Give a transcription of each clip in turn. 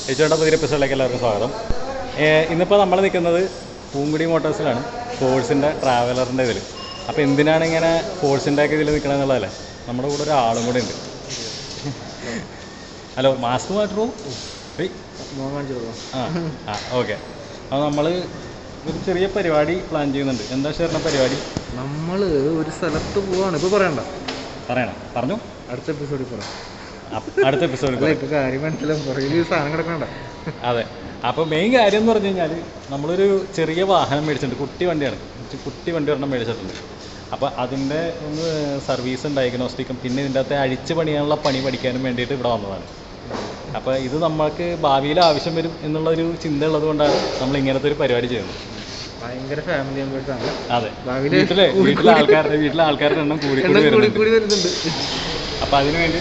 ചേച്ചിയുടെ പുതിയ എപ്പിസോഡിലേക്ക് എല്ലാവർക്കും സ്വാഗതം. ഇന്നിപ്പോൾ നമ്മൾ നിൽക്കുന്നത് പൂങ്കുടി മോട്ടോഴ്സിലാണ്, ഫോഴ്സിൻ്റെ ട്രാവലറിൻ്റെ ഇതിൽ. അപ്പോൾ എന്തിനാണ് ഇങ്ങനെ ഫോഴ്സിൻ്റെ ഒക്കെ ഇതിൽ നിൽക്കണമെന്നുള്ളതല്ലേ, നമ്മുടെ കൂടെ ഒരാളും കൂടെ ഉണ്ട്. ഹലോ, മാസ്ക് മാറ്റുമോ? ആ ഓക്കെ. അപ്പോൾ നമ്മൾ ഒരു ചെറിയ പരിപാടി പ്ലാൻ ചെയ്യുന്നുണ്ട്. എന്താ ചേർന്ന പരിപാടി? നമ്മൾ ഒരു സ്ഥലത്ത് പോവാണ്. ഇപ്പോൾ പറയണം, പറഞ്ഞു. അടുത്ത എപ്പിസോഡിൽ പറയാം. അടുത്ത എപ്പിസോഡിൽ കാര്യം മനസ്സിലാവും, കുറേ സാധനം കിടക്കണ്ട. അതെ. അപ്പോൾ മെയിൻ കാര്യം എന്ന് പറഞ്ഞു കഴിഞ്ഞാൽ നമ്മളൊരു ചെറിയ വാഹനം മേടിച്ചിട്ടുണ്ട്, കുട്ടി വണ്ടി ഒരെണ്ണം മേടിച്ചിട്ടുണ്ട്. അപ്പോൾ അതിൻ്റെ ഒന്ന് സർവീസും ഡയഗ്നോസ്റ്റിക്കും പിന്നെ ഇതിൻ്റെ അകത്തെ അഴിച്ച് പണിയാനുള്ള പണി പഠിക്കാനും വേണ്ടിയിട്ട് ഇവിടെ വന്നതാണ്. അപ്പോൾ ഇത് നമ്മൾക്ക് ഭാവിയിൽ ആവശ്യം വരും എന്നുള്ളൊരു ചിന്ത ഉള്ളത് കൊണ്ടാണ് നമ്മൾ ഇങ്ങനത്തെ ഒരു പരിപാടി ചെയ്യുന്നത്. ഭയങ്കര ഫാമിലി മെമ്പേഴ്സാണ്. അതെ, വീട്ടിലെ ആൾക്കാരുടെ എണ്ണം കൂടി വരുന്നുണ്ട്. അപ്പോൾ അതിന് വേണ്ടി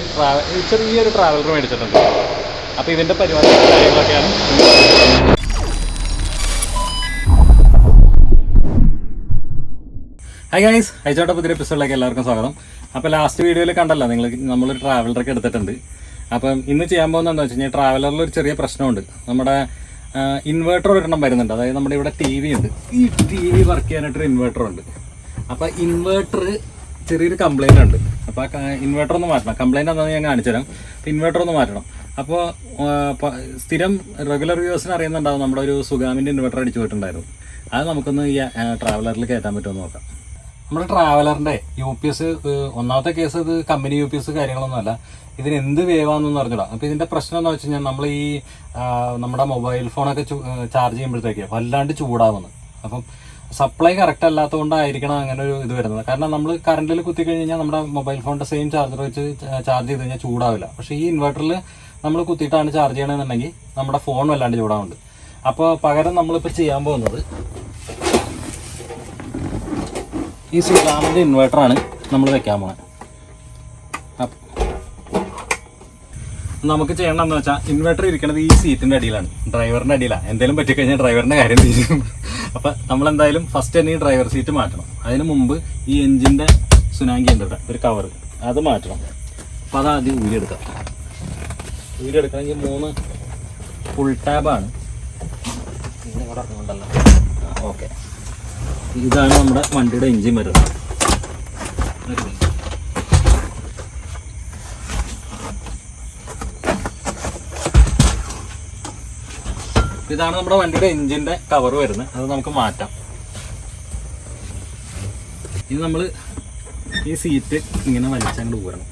ചെറിയൊരു ട്രാവലർ മേടിച്ചിട്ടുണ്ട്. അപ്പോൾ ഇതിൻ്റെ പരിപാടി കാര്യങ്ങളൊക്കെയാണ്. ഹായ് ഗൈസ്, അയച്ചോട്ടെ പുതിയ എപ്പിസോഡിലേക്ക് എല്ലാവർക്കും സ്വാഗതം. അപ്പോൾ ലാസ്റ്റ് വീഡിയോയിൽ കണ്ടല്ലോ നിങ്ങൾ, നമ്മളൊരു ട്രാവലറൊക്കെ എടുത്തിട്ടുണ്ട്. അപ്പം ഇന്ന് ചെയ്യാൻ പോകുന്നതെന്ന് വെച്ച് കഴിഞ്ഞാൽ ട്രാവലറിൽ ഒരു ചെറിയ പ്രശ്നമുണ്ട്. നമ്മുടെ ഇൻവേർട്ടർ ഒരെണ്ണം വരുന്നുണ്ട്. അതായത് നമ്മുടെ ഇവിടെ ടി വി ഉണ്ട്. ഈ ടി വി വർക്ക് ചെയ്യാനായിട്ടൊരു ഇൻവേർട്ടർ ഉണ്ട്. അപ്പോൾ ഇൻവേർട്ടർ ചെറിയൊരു കംപ്ലൈൻ്റ് ഉണ്ട്. അപ്പോൾ ഇൻവേർട്ടർ ഒന്ന് മാറ്റണം. കംപ്ലൈൻറ്റ് എന്താണെന്ന് ഞാൻ കാണിച്ചു തരാം. അപ്പോൾ ഇൻവേർട്ടർ ഒന്ന് മാറ്റണം. അപ്പോൾ സ്ഥിരം റെഗുലർ വ്യൂവേഴ്സിന് അറിയുന്നുണ്ടാവും, നമ്മുടെ ഒരു സുഗാമിൻ്റെ ഇൻവേർട്ടർ അടിച്ചു പോയിട്ടുണ്ടായിരുന്നു. അത് നമുക്കൊന്ന് ഈ ട്രാവലറിൽ കയറ്റാൻ പറ്റുമെന്ന് നോക്കാം. നമ്മുടെ ട്രാവലറിൻ്റെ UPS ഒന്നാമത്തെ കേസ് ഇത് കമ്പനി UPS കാര്യങ്ങളൊന്നുമല്ല. ഇതിന് എന്ത് വേവാന്നൊന്നും അറിഞ്ഞൂടാ. അപ്പോൾ ഇതിൻ്റെ പ്രശ്നം എന്ന് വെച്ച് കഴിഞ്ഞാൽ നമ്മൾ ഈ നമ്മുടെ മൊബൈൽ ഫോണൊക്കെ ചാർജ് ചെയ്യുമ്പോഴത്തേക്ക് വല്ലാണ്ട് ചൂടാവുന്നത്. അപ്പം സപ്ലൈ കറക്റ്റ് അല്ലാത്തതുകൊണ്ടായിരിക്കണം അങ്ങനെ ഒരു ഇത് വരുന്നത്. കാരണം നമ്മൾ കറണ്ടിൽ കുത്തി കഴിഞ്ഞാൽ നമ്മുടെ മൊബൈൽ ഫോണിൻ്റെ സെയിം ചാർജർ വെച്ച് ചാർജ് ചെയ്ത് കഴിഞ്ഞാൽ ചൂടാവില്ല. പക്ഷേ ഈ ഇൻവെർട്ടറിൽ നമ്മൾ കുത്തിയിട്ടാണ് ചാർജ് ചെയ്യണമെന്നുണ്ടെങ്കിൽ നമ്മുടെ ഫോൺ വല്ലാണ്ട് ചൂടാവുന്നുണ്ട്. അപ്പോൾ പകരം നമ്മളിപ്പോൾ ചെയ്യാൻ പോകുന്നത് ഈ സുഗാമിൻ്റെ ഇൻവേർട്ടറാണ് നമ്മൾ വെക്കാൻ പോകുന്നത്. നമുക്ക് ചെയ്യണമെന്ന് വെച്ചാൽ ഇൻവെർട്ടർ ഇരിക്കുന്നത് ഈ സീറ്റിൻ്റെ അടിയിലാണ്, ഡ്രൈവറിൻ്റെ അടിയിലാണ്. എന്തെങ്കിലും പറ്റിക്കഴിഞ്ഞാൽ ഡ്രൈവറിൻ്റെ കാര്യം തീരും. അപ്പം നമ്മളെന്തായാലും ഫസ്റ്റ് തന്നെ ഈ ഡ്രൈവർ സീറ്റ് മാറ്റണം. അതിന് മുമ്പ് ഈ എൻജിൻ്റെ സുനാങ്കി ഉണ്ട് ഇവിടെ ഒരു കവർ, അത് മാറ്റണം. അപ്പോൾ അതാദ്യം ഊരിയെടുക്കണമെങ്കിൽ 3 ഫുൾ ടാബാണ്. പിന്നെ ഇവിടെ ഉണ്ടല്ലോ. ഓക്കെ, ഇതാണ് നമ്മുടെ വണ്ടിയുടെ എൻജിൻ വരുന്നത്. ഇതാണ് നമ്മുടെ വണ്ടിയുടെ എൻജിൻ്റെ കവർ വരുന്നത്. അത് നമുക്ക് മാറ്റാം. ഇത് നമ്മൾ ഈ സീറ്റ് ഇങ്ങനെ വലിച്ചങ്ങോട്ട് ഊരണം.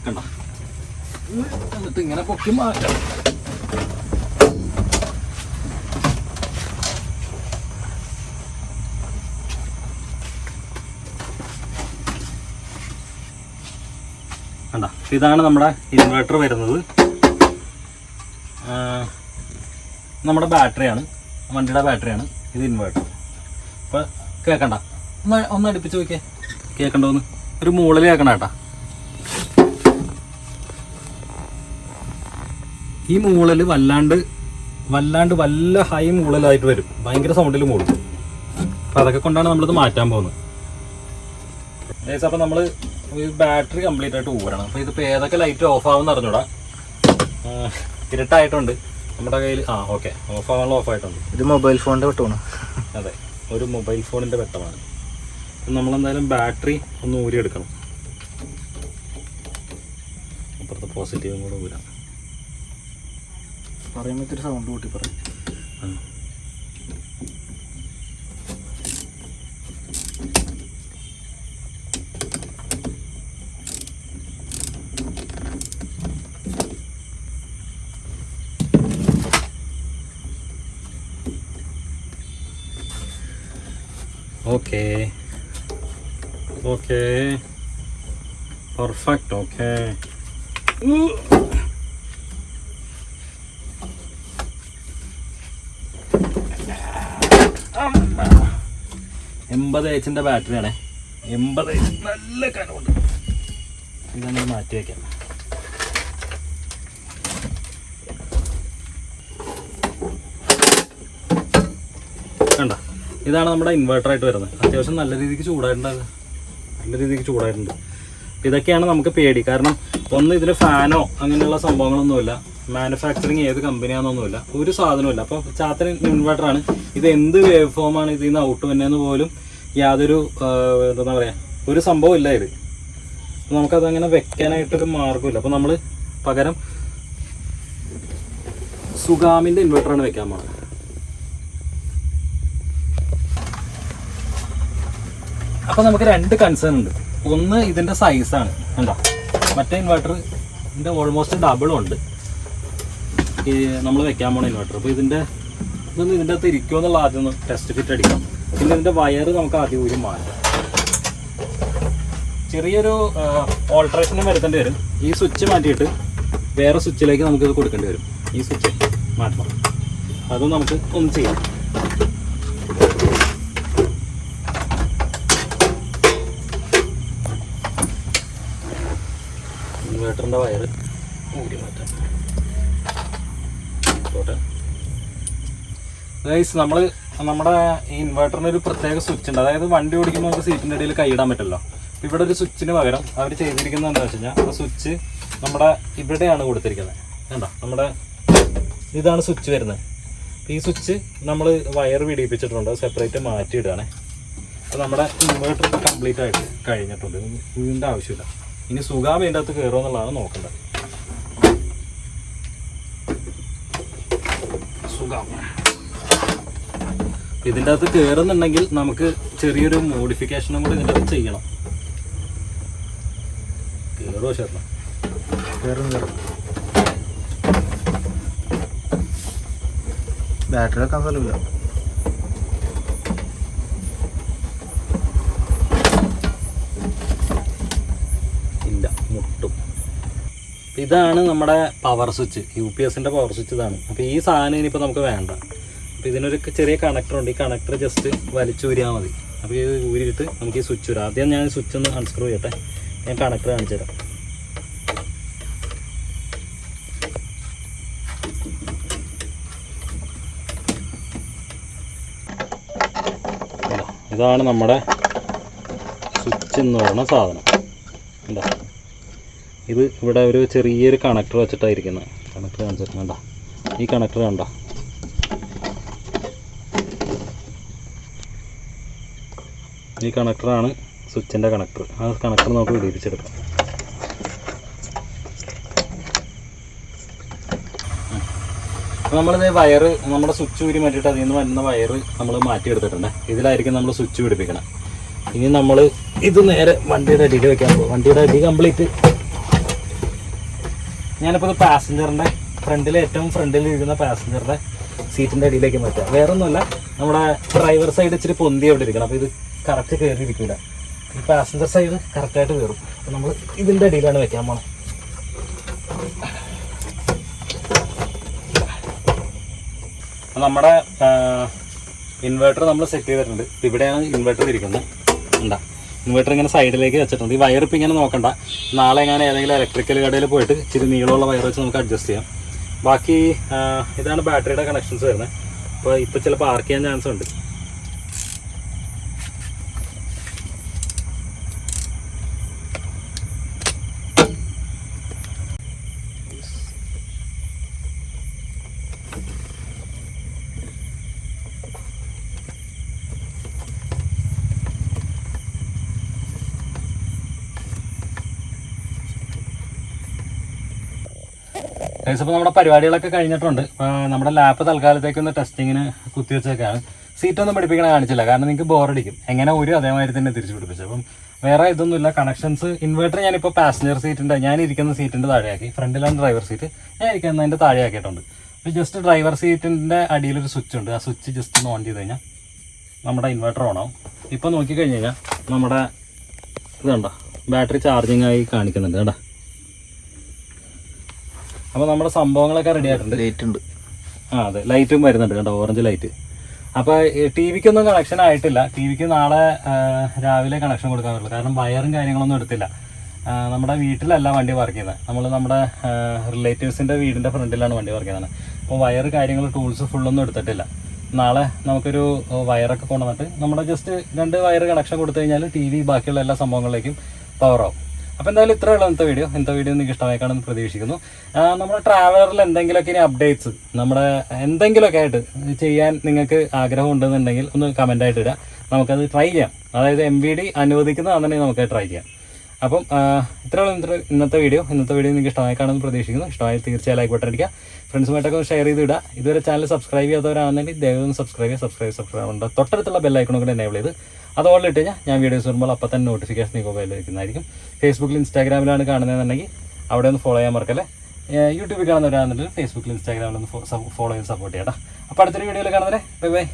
കണ്ടോ? എന്നിട്ട് ഇങ്ങനെ പൊക്കി മാറ്റാം. കണ്ടോ? ഇതാണ് നമ്മുടെ ഇൻവെർട്ടർ വരുന്നത്. നമ്മുടെ ബാറ്ററിയാണ്, വണ്ടിയുടെ ബാറ്ററിയാണ് ഇത് ഇൻവെർട്ടർ. അപ്പോൾ കേൾക്കണ്ട, ഒന്ന് അടുപ്പിച്ച് നോക്കിയേ, കേൾക്കണ്ടോന്ന്. ഒരു മൂളൽ കേൾക്കണ കേട്ടാ. ഈ മൂളൽ വല്ലാണ്ട് വല്ല ഹൈ മൂളലായിട്ട് വരും, ഭയങ്കര സൗണ്ടിൽ മൂളും. അപ്പോൾ അതൊക്കെ കൊണ്ടാണ് നമ്മളിത് മാറ്റാൻ പോകുന്നത്. അപ്പോൾ നമ്മൾ ഈ ബാറ്ററി കംപ്ലീറ്റ് ആയിട്ട് ഊരണം. അപ്പോൾ ഇതിപ്പോൾ ഏതൊക്കെ ലൈറ്റ് ഓഫ് ആവുമെന്ന് അറിഞ്ഞൂടാ. ഇരുട്ടായിട്ടുണ്ട് നമ്മുടെ കയ്യിൽ. ഓക്കെ, ഓഫ് ആയിട്ടുണ്ട്. ഇത് മൊബൈൽ ഫോണിൻ്റെ വെട്ടമാണ്. അതെ, ഒരു മൊബൈൽ ഫോണിൻ്റെ വെട്ടമാണ്. നമ്മളെന്തായാലും ബാറ്ററി ഒന്ന് ഊരിയെടുക്കണം. അപ്പുറത്തെ പോസിറ്റീവും കൂടെ ഊരാം. പറയാൻ പറ്റൊരു സൗണ്ട് കൂട്ടി പറയും. Okay perfect. Okay, 80H ബാറ്ററിയാണേ. 80 നല്ല കനമുണ്ട്. ഇതൊന്ന് മാറ്റി വയ്ക്കാം. കണ്ട, ഇതാണ് നമ്മുടെ ഇൻവേർട്ടറായിട്ട് വരുന്നത്. അത്യാവശ്യം നല്ല രീതിക്ക് ചൂടായിട്ടുണ്ട്. ഇതൊക്കെയാണ് നമുക്ക് പേടി. കാരണം ഒന്ന്, ഇതിന് ഫാനോ അങ്ങനെയുള്ള സംഭവങ്ങളൊന്നുമില്ല, മാനുഫാക്ചറിങ് ഏത് കമ്പനിയാണെന്നൊന്നുമില്ല, ഒരു സാധനമില്ല. അപ്പോൾ ചാത്തൻ ഇൻവേർട്ടറാണ്. ഇത് എന്ത് വേവ് ഫോമാണ് ഇതിൽ നിന്ന് ഔട്ട് വന്നതെന്ന് പോലും യാതൊരു എന്താ പറയുക, ഒരു സംഭവം ഇല്ല ഇത്. നമുക്കതങ്ങനെ വെക്കാനായിട്ടൊരു മാർഗ്ഗമില്ല. അപ്പോൾ നമ്മൾ പകരം സുഗാമിൻ്റെ ഇൻവേർട്ടറാണ് വെക്കാൻ പോകുന്നത്. അപ്പോൾ നമുക്ക് 2 കൺസേൺ ഉണ്ട്. ഒന്ന്, ഇതിൻ്റെ സൈസാണ്. കണ്ടോ, മറ്റേ ഇൻവേർട്ടറിൻ്റെ ഓൾമോസ്റ്റ് ഡബിളും ഉണ്ട് ഈ നമ്മൾ വെക്കാൻ പോണ ഇൻവേർട്ടർ. അപ്പോൾ ഇതിൻ്റെ അകത്ത് ഇരിക്കുമോ എന്നുള്ള ആദ്യം ഒന്ന് ടെസ്റ്റ് ഫിറ്റ് അടിക്കാം. പിന്നെ ഇതിൻ്റെ വയർ നമുക്ക് ആദ്യം ഊരി മാറ്റാം. ചെറിയൊരു ഓൾട്രേഷനും വരുത്തേണ്ടി വരും. ഈ സ്വിച്ച് മാറ്റിയിട്ട് വേറെ സ്വിച്ചിലേക്ക് നമുക്കിത് കൊടുക്കേണ്ടി വരും. ഈ സ്വിച്ച് മാറ്റണം. അതും നമുക്ക് ഒന്ന് ചെയ്യാം. ഇൻവേർട്ടറിൻ്റെ വയർ ഊരി മാറ്റാം. ഗൈസ്, നമ്മുടെ ഇൻവേർട്ടറിന് ഒരു പ്രത്യേക സ്വിച്ച് ഉണ്ട്. അതായത് വണ്ടി ഓടിക്കുമ്പോൾ നമുക്ക് സീറ്റിൻ്റെ ഇടയിൽ കൈയിടാൻ പറ്റുമല്ലോ. അപ്പോൾ ഇവിടെ ഒരു സ്വിച്ചിന് പകരം അവർ ചെയ്തിരിക്കുന്നത് എന്താണെന്ന് വെച്ച് കഴിഞ്ഞാൽ, ആ സ്വിച്ച് നമ്മുടെ ഇവിടെയാണ് കൊടുത്തിരിക്കുന്നത്. കണ്ടോ, ഇതാണ് സ്വിച്ച് വരുന്നത്. ഈ സ്വിച്ച് നമ്മൾ വയർ പിടിപ്പിച്ചിട്ടുണ്ട്, സെപ്പറേറ്റ് മാറ്റിയിടുകയാണ്. അപ്പോൾ നമ്മുടെ ഇൻവേർട്ടർ ഇപ്പോൾ കംപ്ലീറ്റ് ആയിട്ട് കഴിഞ്ഞിട്ടുണ്ട്. ഇതിൻ്റെ ആവശ്യമില്ല. ഇനി സുഖം ഇതിൻ്റെ അകത്ത് കയറുമോ എന്നുള്ളതാണ് നോക്കേണ്ടത്. സുഖം ഇതിൻ്റെ അകത്ത് കയറുന്നുണ്ടെങ്കിൽ നമുക്ക് ചെറിയൊരു മോഡിഫിക്കേഷനും കൂടി ഇതിൻ്റെ അകത്ത് ചെയ്യണം. കയറുമോ ചേർന്ന? കയറും. ബാറ്ററി വെക്കാൻ സ്ഥലമില്ല. ഇല്ല, മുട്ടും. ഇതാണ് നമ്മുടെ പവർ സ്വിച്ച്, UPSൻ്റെ പവർ സ്വിച്ച് ഇതാണ്. അപ്പോൾ ഈ സാധനം ഇനിയിപ്പോൾ നമുക്ക് വേണ്ട. അപ്പോൾ ഇതിനൊരു ചെറിയ കണക്ടറുണ്ട്. ഈ കണക്ടർ ജസ്റ്റ് വലിച്ചൂരിയാൽ മതി. അപ്പോൾ ഇത് ഊരിയിട്ട് നമുക്ക് ഈ സ്വിച്ച് വരാം. ആദ്യം ഞാൻ സ്വിച്ച് ഒന്ന് അൺസ്ക്രൂ ചെയ്യട്ടെ. ഞാൻ കണക്ടർ കാണിച്ചു തരാം. ഇതാണ് നമ്മുടെ സ്വിച്ച് എന്ന് പറയുന്ന സാധനം. എന്താ ഇത് ഇവിടെ ഒരു ചെറിയൊരു കണക്ടർ വെച്ചിട്ടായിരിക്കുന്നത്. കണക്ടർ കാണിച്ചിട്ട് വേണ്ട, ഈ കണക്ടർ കണ്ട, ഈ കണക്ടറാണ് സ്വിച്ചിൻ്റെ കണക്ടർ. ആ കണക്ടർ നമുക്ക് പിടിപ്പിച്ചെടുക്കാം. അപ്പോൾ നമ്മളിത് വയറ് നമ്മുടെ സ്വിച്ച് ഊരി മാറ്റിയിട്ട് അതിൽ നിന്ന് വരുന്ന വയറ് നമ്മൾ മാറ്റിയെടുത്തിട്ടുണ്ട്. ഇതിലായിരിക്കും നമ്മൾ സ്വിച്ച് പിടിപ്പിക്കണം. ഇനി നമ്മൾ ഇത് നേരെ വണ്ടിയുടെ അടിയിൽ വെക്കാൻ പോകും. വണ്ടിയുടെ അടി കംപ്ലീറ്റ് ഞാനിപ്പോൾ ഇത് പാസഞ്ചറിൻ്റെ ഏറ്റവും ഫ്രണ്ടിൽ ഇരിക്കുന്ന പാസഞ്ചറിൻ്റെ സീറ്റിൻ്റെ അടിയിലേക്ക് മാറ്റാം. വേറെ ഒന്നുമല്ല, നമ്മുടെ ഡ്രൈവർ സൈഡ് ഇച്ചിരി പൊന്തി അവിടെ ഇരിക്കണം. അപ്പോൾ ഇത് കറക്റ്റ് കയറിയിരിക്കില്ല. ഈ പാസഞ്ചർ സൈഡ് കറക്റ്റായിട്ട് കയറും. അപ്പോൾ നമ്മൾ ഇതിൻ്റെ അടിയിലാണ് വെക്കാൻ പോകണം. നമ്മുടെ ഇൻവേർട്ടർ നമ്മൾ സെറ്റ് ചെയ്തിട്ടുണ്ട്. ഇവിടെയാണ് ഇൻവേർട്ടർ ഇരിക്കുന്നത്. ഉണ്ടാ, ഇൻവേർട്ടർ ഇങ്ങനെ സൈഡിലേക്ക് വെച്ചിട്ടുണ്ട്. ഈ വയർ ഇപ്പം ഇങ്ങനെ നോക്കണ്ട. നാളെ എങ്ങനെ ഏതെങ്കിലും ഇലക്ട്രിക്കൽ കടയിൽ പോയിട്ട് ഇച്ചിരി നീളമുള്ള വയർ വെച്ച് നമുക്ക് അഡ്ജസ്റ്റ് ചെയ്യാം. ബാക്കി ഇതാണ് ബാറ്ററിയുടെ കണക്ഷൻസ് വരുന്നത്. അപ്പോൾ ഇപ്പോൾ ചിലപ്പോൾ ആർക്ക് ചെയ്യാൻ ചാൻസ് ഉണ്ട്. അപ്പോൾ നമ്മുടെ പരിപാടികളൊക്കെ കഴിഞ്ഞിട്ടുണ്ട്. നമ്മുടെ ലാപ്പ് തൽക്കാലത്തേക്കൊന്ന് ടെസ്റ്റിങ്ങിന് കുത്തിവെച്ചേക്കാണ്. സീറ്റൊന്നും പിടിപ്പിക്കണ കാണിച്ചില്ല, കാരണം നിങ്ങൾക്ക് ബോറടിക്കും. എങ്ങനെ ഒരു അതേമാതിരി തന്നെ തിരിച്ചു പിടിപ്പിച്ചു. അപ്പം വേറെ ഇതൊന്നുമില്ല. കണക്ഷൻസ് ഇൻവേർട്ടർ ഞാനിപ്പോൾ പാസഞ്ചർ സീറ്റിൻ്റെ, ഞാൻ ഇരിക്കുന്ന സീറ്റിൻ്റെ താഴെയാക്കി. ഫ്രണ്ടിലാണ് ഡ്രൈവർ സീറ്റ്, ഞാൻ ഇരിക്കുന്നതിൻ്റെ താഴെയാക്കിയിട്ടുണ്ട്. അപ്പോൾ ജസ്റ്റ് ഡ്രൈവർ സീറ്റിൻ്റെ അടിയിലൊരു സ്വിച്ച് ഉണ്ട്. ആ സ്വിച്ച് ജസ്റ്റ് ഒന്ന് ഓൺ ചെയ്ത് കഴിഞ്ഞാൽ നമ്മുടെ ഇൻവേർട്ടർ ഓണാവും. ഇപ്പോൾ നോക്കിക്കഴിഞ്ഞ് കഴിഞ്ഞാൽ നമ്മുടെ ഇത് കണ്ടോ, ബാറ്ററി ചാർജിങ് ആയി കാണിക്കുന്നുണ്ട് കേട്ടോ. അപ്പോൾ നമ്മുടെ സംഭവങ്ങളൊക്കെ റെഡി ആയിട്ടുണ്ട്. ലൈറ്റ് ഉണ്ട്. അതെ, ലൈറ്റും വരുന്നുണ്ട് കേട്ടോ, ഓറഞ്ച് ലൈറ്റ്. അപ്പോൾ ടി വിക്കൊന്നും കണക്ഷൻ ആയിട്ടില്ല. ടി വിക്ക് നാളെ രാവിലെ കണക്ഷൻ കൊടുക്കാൻ പറ്റുള്ളൂ. കാരണം വയറും കാര്യങ്ങളൊന്നും എടുത്തില്ല. നമ്മുടെ വീട്ടിലല്ല വണ്ടി വർക്ക് ചെയ്യുന്നത്. നമ്മൾ നമ്മുടെ റിലേറ്റീവ്സിൻ്റെ വീടിൻ്റെ ഫ്രണ്ടിലാണ് വണ്ടി വർക്ക് ചെയ്യുന്നത്. അപ്പോൾ വയർ കാര്യങ്ങൾ ടൂൾസ് ഫുള്ളൊന്നും എടുത്തിട്ടില്ല. നാളെ നമുക്കൊരു വയറൊക്കെ കൊണ്ടുവന്നിട്ട് നമ്മുടെ ജസ്റ്റ് 2 വയർ കണക്ഷൻ കൊടുത്തു കഴിഞ്ഞാൽ TV ബാക്കിയുള്ള എല്ലാ സംഭവങ്ങളിലേക്കും പവർ ആവും. അപ്പോൾ എന്തായാലും ഇത്രയുള്ള ഇന്നത്തെ വീഡിയോ നിങ്ങൾക്ക് ഇഷ്ടമായി കാണുമെന്ന് പ്രതീക്ഷിക്കുന്നു. നമ്മുടെ ട്രാവലറിൽ എന്തെങ്കിലുമൊക്കെ ഇനി അപ്ഡേറ്റ്സ് നമ്മുടെ എന്തെങ്കിലുമൊക്കെ ആയിട്ട് ചെയ്യാൻ നിങ്ങൾക്ക് ആഗ്രഹം ഉണ്ടെന്നുണ്ടെങ്കിൽ ഒന്ന് കമൻ്റായിട്ട് ഇടുക. നമുക്കത് ട്രൈ ചെയ്യാം. അതായത് MVD അനുവദിക്കുന്നതാണെന്നുണ്ടെങ്കിൽ നമുക്ക് ട്രൈ ചെയ്യാം. അപ്പം ഇത്രയുള്ള ഇന്നത്തെ വീഡിയോ നിങ്ങൾക്ക് ഇഷ്ടമായി കാണുമെന്ന് പ്രതീക്ഷിക്കുന്നു. ഇഷ്ടമായി തീർച്ചയായും ലൈക്ക് ബട്ടൺ അടിക്കുക. ഫ്രണ്ട്സുമായിട്ടൊക്കെ ഷെയർ ചെയ്ത് ഇടുക. ഇതുവരെ ചാനൽ സബ്സ്ക്രൈബ് ചെയ്യാത്തവരാണെന്നുണ്ടെങ്കിൽ ദയവായി സബ്സ്ക്രൈബ് ഉണ്ട്. തൊട്ടടുത്തുള്ള ബെല്ലൈക്കണും കൂടെ എനേബിൾ ചെയ്ത് അത് ഓൾ ഇട്ട് കഴിഞ്ഞാൽ ഞാൻ വീഡിയോസ് വരുമ്പോൾ അപ്പോൾ തന്നെ നോട്ടിഫിക്കേഷൻ മൊബൈലിൽ വയ്ക്കുന്നതായിരിക്കും. ഫേസ്ബുക്കിൽ ഇൻസ്റ്റാഗ്രാമിലാണ് കാണുന്നതെന്നുണ്ടെങ്കിൽ അവിടെ ഒന്ന് ഫോളോ ചെയ്യാൻ മറക്കല്ലേ. യൂട്യൂബിൽ കാണുന്നവരാണെന്നുണ്ടെങ്കിൽ ഫേസ്ബുക്കിൽ ഇൻസ്റ്റാഗ്രാമിൽ ഒന്ന് ഫോളോ ചെയ്ത് സപ്പോർട്ട് ചെയ്യാം. അപ്പോൾ അടുത്തൊരു വീഡിയോയിൽ കാണുന്നവരെ ബൈ ബൈ.